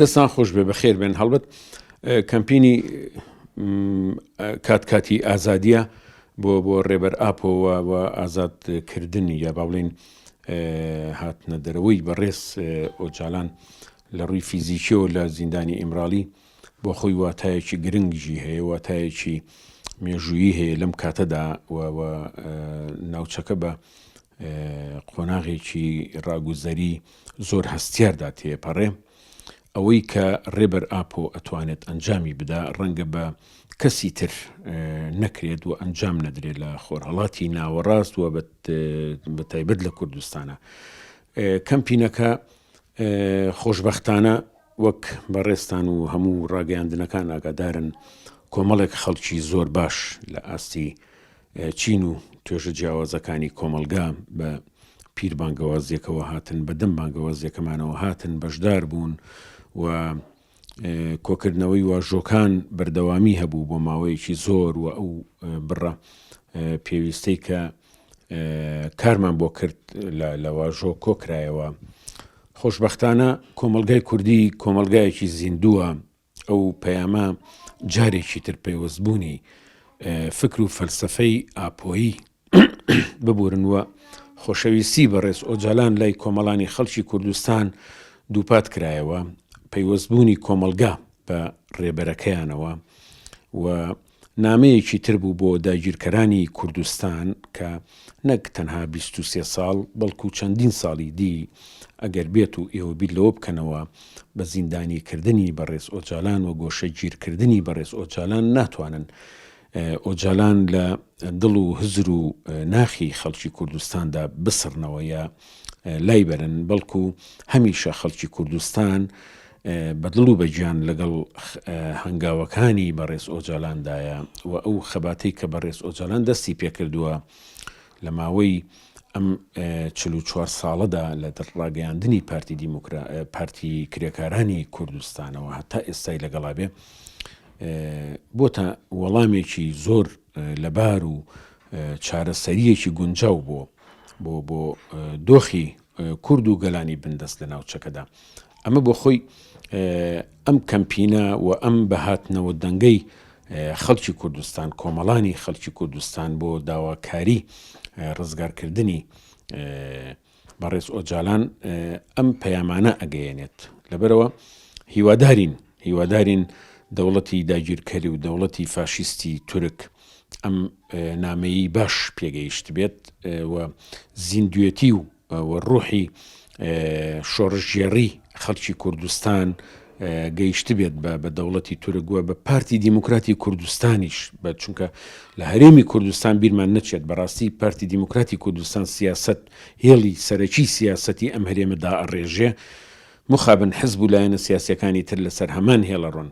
دەستان خۆش بێ بەخێر بێن. هەڵبەت کەمپینی کاتی ئازادیە بۆ ڕێبەر ئاپۆوە و ئازادکردنی یا باڵێن هاتنە دەرەوەی بەڕێز ئۆجالان لە ڕووی فیزیکیەوە لە زیندانی ئیمراڵی بۆ خۆی واتایەکی گرنگژی هەیە، واتایەکی مێژویی هەیە لەم کاتەدا و ناوچەکە بە قۆناغێکی ڕاگوزەری زۆر هەستیاردا تێپەڕێ. ئەوەی کە ڕێبەر ئاپۆ ئەتوانێت ئەنجامی بدا ڕەنگە بە کەسی تر نەکرێت و ئەنجام نەدرێت لە خۆرهەڵاتی ناوەڕاست و بە تایبەت لە کوردستانە. کەمپینەکە خۆشبەختانە وەک بەڕێستان و هەموو ڕاگەیاندنەکان ئاگادارن کۆمەڵێک خەڵکی زۆر باش لە ئاستی چین و توێژە جیاوازەکانی کۆمەلگا بە پیر بانگەوازیەکەوە هاتن، بە دەم بانگەوازیەکەمانەوە هاتن، بەشدار بوون و کۆکردنەوەی واژۆکان بەردەوامی هەبوو بۆ ماوەیەکی زۆر و ئەو بڕە پێویستەی کە کارمان بۆ کرد لە واژۆ کۆکرایەوە. خۆشبەختانە کۆمەلگای کوردی کۆمەلگایەکی زیندووە. ئەو پەیامە جارێکی تر پەیوەستبوونی فکر و فەلسەفەی ئاپۆیی ببورن و خۆشەویستی بەڕێز ئۆجالان لای کۆمەڵانی خەڵکی کوردستان دووپات کرایەوە، پەیوەستبوونی کۆمەلگا بە ڕێبەرەکەیانەوە و نامەیەکی تر بوو بۆ داگیرکەرانی کوردستان کە نەک تەنها 23 ساڵ بەڵکو چەندین ساڵی دی ئەگەر بێت و ئێوە بیر لەوە بکەنەوە بە زیندانیکردنی بەڕێز ئۆجالان و گۆشە گیرکردنی بەڕێز ئۆجالان ناتوانن ئۆجالان لە دڵ و هزر و ناخی خەڵکی کوردستاندا بسڕنەوە یا لای بەرن، بەڵکو هەمیشە خەڵکی کوردستان بە دڵ و بەگیان لەگەڵ هەنگاوەکانی بەڕێز ئۆجالاندایە و ئەو خەباتەی کە بەڕێز ئۆجالان دەستی پێکردووە لە ماوەی ئەم 44 ساڵەدا لە ڕاگەیاندنی پارتی کرێکارانی کوردستانەوە هەتا ئێستای لەگەڵا بێ بۆتە وەڵامێکی زۆر لەبار و چارەسەریەکی گونجاو بۆ دۆخی کورد و گەلانی بندەست لە ناوچەکەدا. ئەمە بۆ خۆی ئەم کەمپینە و ئەم بەهاتنەوە دەنگەی خەڵکی کوردستان، کۆمەڵانی خەڵکی کوردستان بۆ داواکاری ڕزگارکردنی بەڕێز ئۆجالان ئەم پەیامانە ئەگەیەنێت. لەبەرەوە هیوادارین دەوڵەتی داگیرکەری و دەوڵەتی فاشیستی تورک ئەم نامەیی باش پێگەیشت بێت و زیندوێتی و ڕوحی شۆڕژێڕی خەڵکی کوردستان گەیشت بێت بە دەوڵەتی تورک و بە پارتی دیموکراتی کوردستانیش، چونکە لە هەرێمی کوردستان بیرمان نەچێت بەڕاستی پارتی دیموکراتی کوردستان سیاست هێڵی سەرەکی سیاسەتی ئەم هەرێمەدا ئەڕێژێ، مخابن حزب و لایەنە سیاسیەکانی تر لەسەر هەمان هێڵە ڕۆن.